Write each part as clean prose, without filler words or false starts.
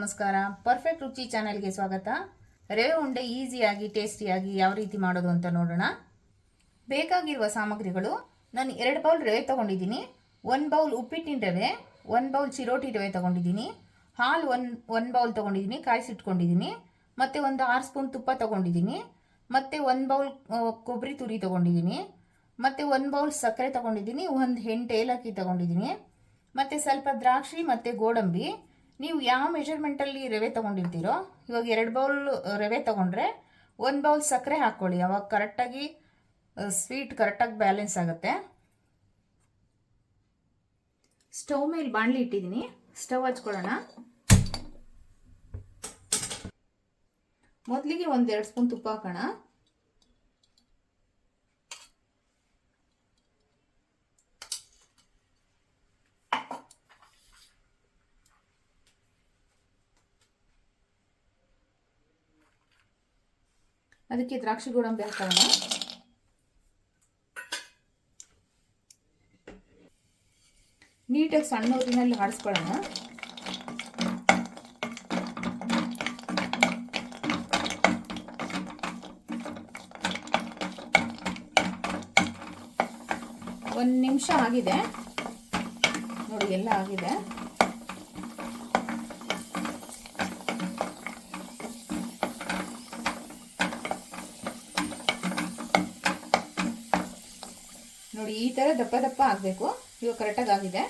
ನಮಸ್ಕಾರ. ಪರ್ಫೆಕ್ಟ್ ರುಚಿ ಚಾನೆಲ್ಗೆ ಸ್ವಾಗತ. ರವೆ ಉಂಡೆ ಈಸಿಯಾಗಿ ಟೇಸ್ಟಿಯಾಗಿ ಯಾವ ರೀತಿ ಮಾಡೋದು ಅಂತ ನೋಡೋಣ. ಬೇಕಾಗಿರುವ ಸಾಮಗ್ರಿಗಳು: ನಾನು 2 ಬೌಲ್ ರವೆ ತಗೊಂಡಿದ್ದೀನಿ, 1 ಬೌಲ್ ಉಪ್ಪಿಟ್ಟಿನ ರವೆ, 1 ಬೌಲ್ ಚಿರೋಟಿ ರವೆ ತಗೊಂಡಿದ್ದೀನಿ, ಹಾಲು 1 ಬೌಲ್ ತಗೊಂಡಿದ್ದೀನಿ, ಕಾಯಿಸಿಟ್ಕೊಂಡಿದ್ದೀನಿ, ಮತ್ತು ಒಂದು 6 ಸ್ಪೂನ್ ತುಪ್ಪ ತಗೊಂಡಿದ್ದೀನಿ, ಮತ್ತು 1 ಬೌಲ್ ಕೊಬ್ಬರಿ ತುರಿ ತಗೊಂಡಿದ್ದೀನಿ, ಮತ್ತು 1 ಬೌಲ್ ಸಕ್ಕರೆ ತಗೊಂಡಿದ್ದೀನಿ, 1 8 ಏಲಕ್ಕಿ ತಗೊಂಡಿದ್ದೀನಿ, ಮತ್ತು ಸ್ವಲ್ಪ ದ್ರಾಕ್ಷಿ ಮತ್ತು ಗೋಡಂಬಿ. ನೀವು ಯಾವ ಮೆಜರ್ಮೆಂಟಲ್ಲಿ ರವೆ ತೊಗೊಂಡಿರ್ತೀರೋ, ಇವಾಗ 2 ಬೌಲ್ ರವೆ ತೊಗೊಂಡ್ರೆ 1 ಬೌಲ್ ಸಕ್ಕರೆ ಹಾಕ್ಕೊಳ್ಳಿ. ಅವಾಗ ಕರೆಕ್ಟಾಗಿ ಸ್ವೀಟ್ ಕರೆಕ್ಟಾಗಿ ಬ್ಯಾಲೆನ್ಸ್ ಆಗುತ್ತೆ. ಸ್ಟವ್ ಮೇಲೆ ಬಾಣಲಿ ಇಟ್ಟಿದ್ದೀನಿ, ಸ್ಟವ್ ಹಚ್ಕೊಳ್ಳೋಣ. ಮೊದಲಿಗೆ 1-2 ಸ್ಪೂನ್ ತುಪ್ಪ ಹಾಕೋಣ. ಅದಕ್ಕೆ ದ್ರಾಕ್ಷಿ ಗೋಡಂಬಿ ಹಾಕೋಣ. ನೀಟಾಗಿ ಸಣ್ಣ ಊರಿನಲ್ಲಿ ಆಡಿಸ್ಕೊಳ್ಳೋಣ. ಒಂದು ನಿಮಿಷ ಆಗಿದೆ ನೋಡಿ, ಎಲ್ಲ ಆಗಿದೆ. ನೋಡಿ, ಈ ಥರ ದಪ್ಪ ದಪ್ಪ ಆಗಬೇಕು. ಇವಾಗ ಕರೆಕ್ಟಾಗಿ ಆಗಿದೆ.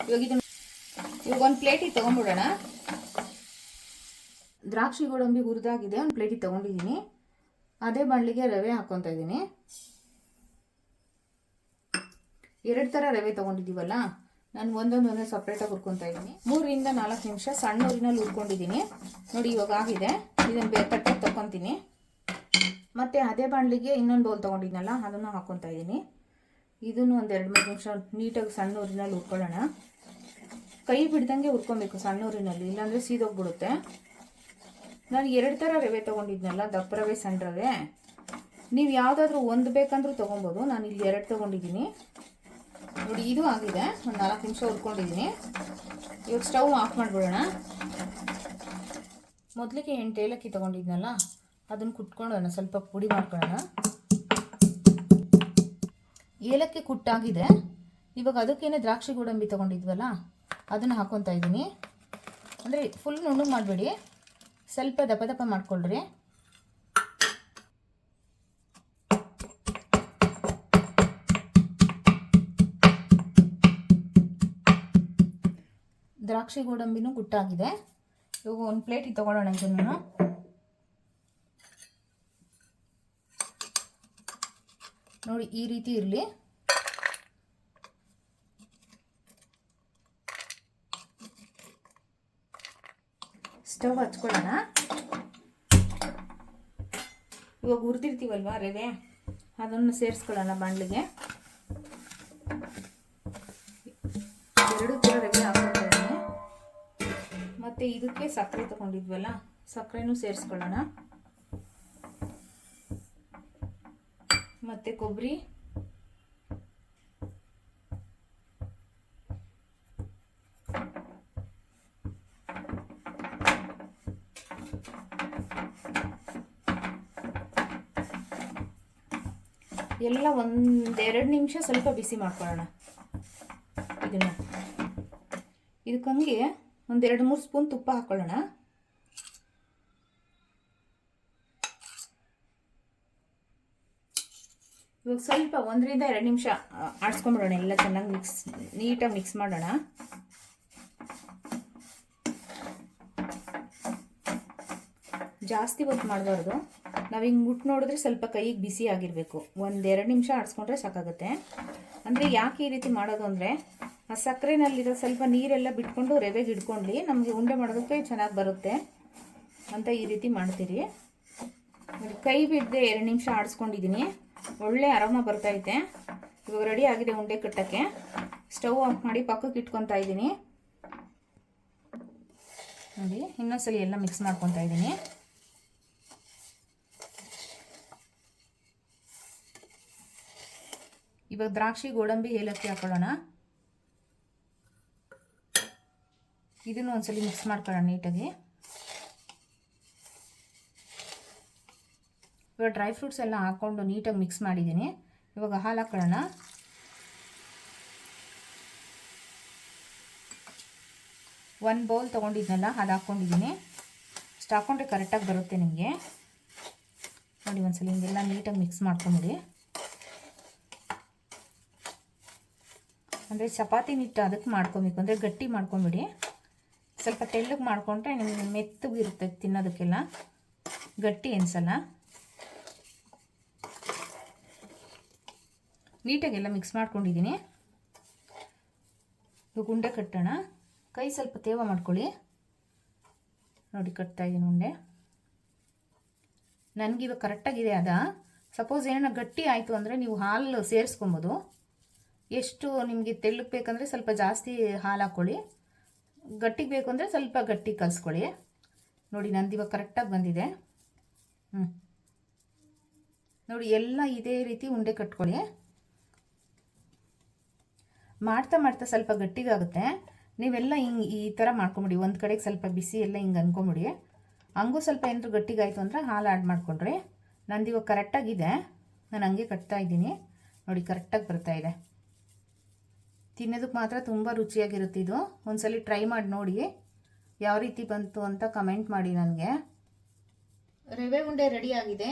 ಇವಾಗ ಒಂದು ಪ್ಲೇಟಿಗೆ ತೊಗೊಂಡ್ಬಿಡೋಣ. ದ್ರಾಕ್ಷಿ ಗೋಡಂಬಿ ಹುರಿದಾಗಿದೆ, ಒಂದು ಪ್ಲೇಟಿಗೆ ತೊಗೊಂಡಿದ್ದೀನಿ. ಅದೇ ಬಾಣಲಿಗೆ ರವೆ ಹಾಕ್ಕೊತಾ ಇದ್ದೀನಿ. 2 ಥರ ರವೆ ತೊಗೊಂಡಿದ್ದೀವಲ್ಲ, ನಾನು ಒಂದೊಂದು ಸಪ್ರೇಟಾಗಿ ಹುರ್ಕೊತಾ ಇದ್ದೀನಿ. 3 ರಿಂದ 4 ನಿಮಿಷ ಸಣ್ಣ ಊರಿನಲ್ಲಿ ಹುರ್ಕೊಂಡಿದ್ದೀನಿ. ನೋಡಿ, ಇವಾಗ ಆಗಿದೆ. ಇದನ್ನು ತಟ್ಟೆಗೆ ತಗೊತೀನಿ. ಮತ್ತು ಅದೇ ಬಾಣಲಿಗೆ ಇನ್ನೊಂದು ಬೌಲ್ ತೊಗೊಂಡಿದ್ನಲ್ಲ, ಅದನ್ನು ಹಾಕ್ಕೊತಾ ಇದ್ದೀನಿ. ಇದನ್ನು ಒಂದು 2-3 ನಿಮಿಷ ನೀಟಾಗಿ ಸಣ್ಣ ಊರಿನಲ್ಲಿ ಹುರ್ಕೊಳ್ಳೋಣ. ಕೈ ಬಿಡ್ದಂಗೆ ಹುರ್ಕೊಬೇಕು ಸಣ್ಣ ಊರಿನಲ್ಲಿ, ಇಲ್ಲಾಂದರೆ ಸೀದೋಗ್ಬಿಡುತ್ತೆ. ನಾನು 2 ಥರ ರವೆ ತೊಗೊಂಡಿದ್ನಲ್ಲ, ದಪ್ಪ ರವೆ ಸಣ್ಣ ರವೆ. ನೀವು ಯಾವುದಾದ್ರೂ ಒಂದು ಬೇಕಂದ್ರೂ ತೊಗೊಬೋದು. ನಾನು ಇಲ್ಲಿ 2 ತೊಗೊಂಡಿದ್ದೀನಿ. ನೋಡಿ, ಇದು ಆಗಿದೆ. ಒಂದು 4 ನಿಮಿಷ ಹುರ್ಕೊಂಡಿದ್ದೀನಿ. ಇವಾಗ ಸ್ಟವ್ ಆಫ್ ಮಾಡಿಬಿಡೋಣ. ಮೊದಲಿಗೆ 8 ಏಲಕ್ಕಿ ತೊಗೊಂಡಿದ್ನಲ್ಲ, ಅದನ್ನು ಕುಟ್ಕೊಳ್ಳೋಣ, ಸ್ವಲ್ಪ ಪುಡಿ ಮಾಡ್ಕೊಳ್ಳೋಣ. ಏಲಕ್ಕಿ ಕುಟ್ಟಾಗಿದೆ. ಇವಾಗ ಅದಕ್ಕೇನೆ ದ್ರಾಕ್ಷಿ ಗೋಡಂಬಿ ತೊಗೊಂಡಿದ್ವಲ್ಲ, ಅದನ್ನು ಹಾಕ್ಕೊತಾ ಇದ್ದೀನಿ. ಅಂದರೆ ಫುಲ್ ನುಣ್ಣಗೆ ಮಾಡಬೇಡಿ, ಸ್ವಲ್ಪ ದಪ್ಪ ದಪ್ಪ ಮಾಡ್ಕೊಳ್ರಿ. ದ್ರಾಕ್ಷಿ ಗೋಡಂಬಿನೂ ಕುಟ್ಟಾಗಿದೆ. ಇವಾಗ ಒಂದು ಪ್ಲೇಟಿಗೆ ತೊಗೊಳ್ಳೋಣ. ಇದನ್ನು ನೋಡಿ, ಈ ರೀತಿ ಇರಲಿ. ಸ್ಟವ್ ಹಚ್ಕೊಳ್ಳೋಣ. ಇವಾಗ ಹುರಿದಿರ್ತೀವಲ್ವ ರವೆ, ಅದನ್ನು ಸೇರಿಸ್ಕೊಳ್ಳೋಣ ಬಾಣಲಿಗೆ. 2 ಥರ ರವೆ ಹಾಕ್ಕೊತಾ ಇದ್ದೀನಿ. ಮತ್ತು ಇದಕ್ಕೆ ಸಕ್ಕರೆ ತಗೊಂಡಿದ್ವಲ್ಲ, ಸಕ್ಕರೆನೂ ಸೇರಿಸ್ಕೊಳ್ಳೋಣ. ಮತ್ತು ಕೊಬ್ಬರಿ, ಎಲ್ಲ 1-2 ನಿಮಿಷ ಸ್ವಲ್ಪ ಬಿಸಿ ಮಾಡ್ಕೊಳ್ಳೋಣ. ಇದಕ್ಕಂಗೆ ಒಂದು 2-3 ಸ್ಪೂನ್ ತುಪ್ಪ ಹಾಕ್ಕೊಳ್ಳೋಣ. ಇವಾಗ ಸ್ವಲ್ಪ 1-2 ನಿಮಿಷ ಆಡಿಸ್ಕೊಂಬಿಡೋಣ. ಎಲ್ಲ ಚೆನ್ನಾಗಿ ನೀಟಾಗಿ ಮಿಕ್ಸ್ ಮಾಡೋಣ. ಜಾಸ್ತಿ ಹೊತ್ತು ಮಾಡಬಾರ್ದು. ನಾವು ಹಿಂಗೆ ಮುಟ್ಟು ನೋಡಿದ್ರೆ ಸ್ವಲ್ಪ ಕೈಗೆ ಬಿಸಿ ಆಗಿರಬೇಕು. 1-2 ನಿಮಿಷ ಆಡಿಸ್ಕೊಂಡ್ರೆ ಸಾಕಾಗುತ್ತೆ. ಅಂದರೆ ಯಾಕೆ ಈ ರೀತಿ ಮಾಡೋದು ಅಂದರೆ, ಆ ಸಕ್ಕರೆನಲ್ಲಿರೋ ಸ್ವಲ್ಪ ನೀರೆಲ್ಲ ಬಿಟ್ಕೊಂಡು ರವೆಗೆ ಹಿಡ್ಕೊಂಡು ನಮಗೆ ಉಂಡೆ ಮಾಡೋದಕ್ಕೆ ಚೆನ್ನಾಗಿ ಬರುತ್ತೆ ಅಂತ ಈ ರೀತಿ ಮಾಡ್ತೀರಿ. ಕೈ ಬಿಡದೆ 2 ನಿಮಿಷ ಆಡಿಸ್ಕೊಂಡಿದ್ದೀನಿ. ಒಳ್ಳೆ ಆರಾಮ ಬರ್ತೈತೆ. ಇವಾಗ ರೆಡಿ ಆಗಿದೆ ಉಂಡೆ ಕಟ್ಟೋಕ್ಕೆ. ಸ್ಟವ್ ಆಫ್ ಮಾಡಿ ಪಕ್ಕಕ್ಕೆ ಇಟ್ಕೊತಾ ಇದ್ದೀನಿ. ನೋಡಿ, ಇನ್ನೊಂದ್ಸಲಿ ಎಲ್ಲ ಮಿಕ್ಸ್ ಮಾಡ್ಕೊತಾ ಇದ್ದೀನಿ. ಇವಾಗ ದ್ರಾಕ್ಷಿ ಗೋಡಂಬಿ ಏಲಕ್ಕಿ ಹಾಕೊಳ್ಳೋಣ. ಇದನ್ನು ಒಂದ್ಸಲಿ ಮಿಕ್ಸ್ ಮಾಡ್ಕೊಳ್ಳೋಣ ನೀಟಾಗಿ. ಇವಾಗ ಡ್ರೈ ಫ್ರೂಟ್ಸ್ ಎಲ್ಲ ಹಾಕ್ಕೊಂಡು ನೀಟಾಗಿ ಮಿಕ್ಸ್ ಮಾಡಿದ್ದೀನಿ. ಇವಾಗ ಹಾಲು ಹಾಕೊಳ್ಳೋಣ. ಒಂದು ಬೌಲ್ ತೊಗೊಂಡಿದ್ನಲ್ಲ ಅದು ಹಾಕ್ಕೊಂಡಿದ್ದೀನಿ. ಅಷ್ಟು ಹಾಕ್ಕೊಂಡ್ರೆ ಕರೆಕ್ಟಾಗಿ ಬರುತ್ತೆ ನಿಮಗೆ. ನೋಡಿ ಒಂದ್ಸಲ ಹಿಂಗೆಲ್ಲ ನೀಟಾಗಿ ಮಿಕ್ಸ್ ಮಾಡ್ಕೊಂಬಿಡಿ. ಅಂದರೆ ಚಪಾತಿ ಹಿಟ್ಟು ಅದಕ್ಕೆ ಮಾಡ್ಕೊಬೇಕು, ಅಂದರೆ ಗಟ್ಟಿ ಮಾಡ್ಕೊಂಬಿಡಿ. ಸ್ವಲ್ಪ ತೆಳ್ಳಗೆ ಮಾಡಿಕೊಂಡ್ರೆ ನಿಮಗೆ ಮೆತ್ತಗಿರುತ್ತೆ ತಿನ್ನೋದಕ್ಕೆಲ್ಲ, ಗಟ್ಟಿ ಅನಿಸಲ್ಲ. ನೀಟಾಗೆಲ್ಲ ಮಿಕ್ಸ್ ಮಾಡ್ಕೊಂಡಿದ್ದೀನಿ. ಇವಾಗ ಉಂಡೆ ಕಟ್ಟೋಣ. ಕೈ ಸ್ವಲ್ಪ ತೇವ ಮಾಡ್ಕೊಳ್ಳಿ. ನೋಡಿ ಕಟ್ತಾಯಿದ್ದೀನಿ ಉಂಡೆ. ನನಗಿವಾಗ ಕರೆಕ್ಟಾಗಿದೆ. ಸಪೋಸ್ ಏನೋ ಗಟ್ಟಿ ಆಯಿತು ಅಂದರೆ ನೀವು ಹಾಲು ಸೇರಿಸ್ಕೊಬೋದು. ಎಷ್ಟು ನಿಮಗೆ ತೆಳ್ಳಗೆ ಬೇಕಂದರೆ ಸ್ವಲ್ಪ ಜಾಸ್ತಿ ಹಾಲು ಹಾಕ್ಕೊಳ್ಳಿ, ಗಟ್ಟಿಗೆ ಬೇಕು ಅಂದರೆ ಸ್ವಲ್ಪ ಗಟ್ಟಿ ಕಲಿಸ್ಕೊಳ್ಳಿ. ನೋಡಿ ನಂದಿವಾಗ ಕರೆಕ್ಟಾಗಿ ಬಂದಿದೆ. ನೋಡಿ ಎಲ್ಲ ಇದೇ ರೀತಿ ಉಂಡೆ ಕಟ್ಕೊಳ್ಳಿ. ಮಾಡ್ತಾ ಮಾಡ್ತಾ ಸ್ವಲ್ಪ ಗಟ್ಟಿಗಾಗುತ್ತೆ. ನೀವೆಲ್ಲ ಹಿಂಗೆ ಈ ಥರ ಮಾಡ್ಕೊಂಬಿಡಿ. ಒಂದು ಕಡೆಗೆ ಸ್ವಲ್ಪ ಬಿಸಿ ಎಲ್ಲ ಹಿಂಗೆ ಅಂದ್ಕೊಂಬಿಡಿ. ಹಂಗೂ ಸ್ವಲ್ಪ ಏನಾದರೂ ಗಟ್ಟಿಗಾಯಿತು ಅಂದರೆ ಹಾಲು ಆ್ಯಡ್ ಮಾಡ್ಕೊಂಡ್ರಿ. ನಂದಿವಾಗ ಕರೆಕ್ಟಾಗಿದೆ. ನಾನು ಹಂಗೆ ಕಟ್ತಾ ಇದ್ದೀನಿ. ನೋಡಿ ಕರೆಕ್ಟಾಗಿ ಬರ್ತಾಯಿದೆ. ತಿನ್ನೋದಕ್ಕೆ ಮಾತ್ರ ತುಂಬ ರುಚಿಯಾಗಿರುತ್ತೆ ಇದು. ಒಂದ್ಸಲ ಟ್ರೈ ಮಾಡಿ ನೋಡಿ ಯಾವ ರೀತಿ ಬಂತು ಅಂತ ಕಮೆಂಟ್ ಮಾಡಿ ನನಗೆ. ರವೆ ಉಂಡೆ ರೆಡಿ ಆಗಿದೆ.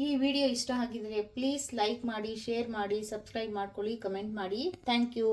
ಈ ವಿಡಿಯೋ ಇಷ್ಟ ಆಗಿದರೆ ಪ್ಲೀಸ್ ಲೈಕ್ ಮಾಡಿ, ಶೇರ್ ಮಾಡಿ, ಸಬ್ಸ್ಕ್ರೈಬ್ ಮಾಡ್ಕೊಳ್ಳಿ, ಕಮೆಂಟ್ ಮಾಡಿ. Thank you.